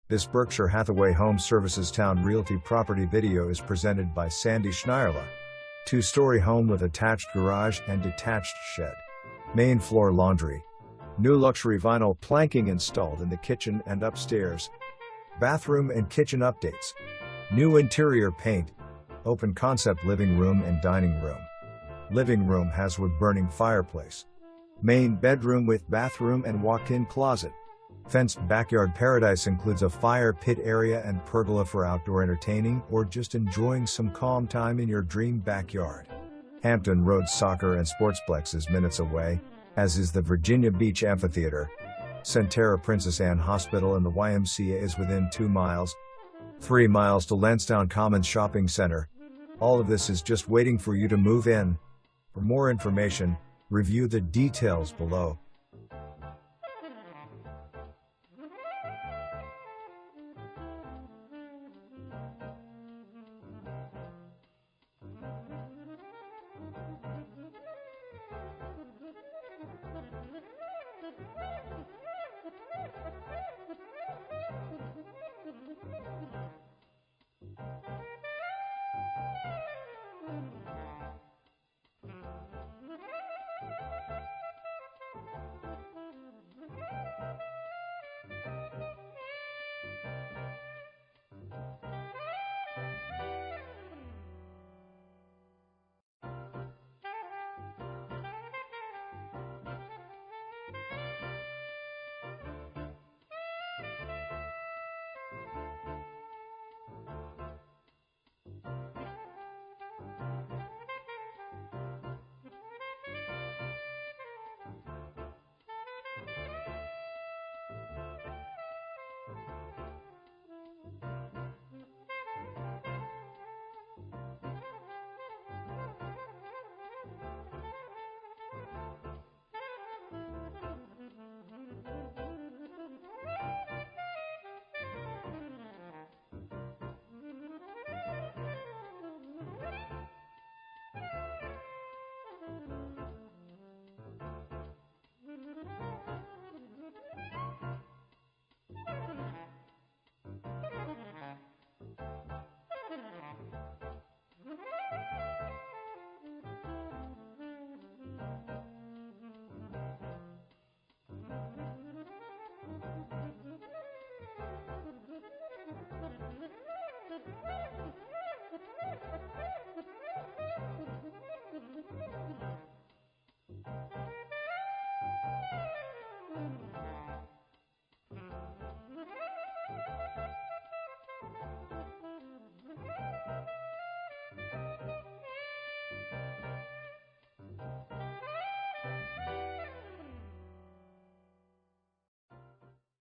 This Berkshire Hathaway Home Services Towne Realty property video is presented by Sandy Schneierle. Two-story home with attached garage and detached shed. Main floor laundry. New luxury vinyl planking installed in the kitchen and upstairs. Bathroom and kitchen updates. New interior paint. Open concept living room and dining room. Living room has wood-burning fireplace. Main bedroom with bathroom and walk-in closet. Fenced backyard paradise includes a fire pit area and pergola for outdoor entertaining or just enjoying some calm time in your dream backyard. Hampton Road Soccer and Sportsplex is minutes away, as is the Virginia Beach Amphitheater. Sentara Princess Anne Hospital and the YMCA is within 2 miles. 3 miles to Landstown Commons Shopping Center. All of this is just waiting for you to move in. For more information, review the details below.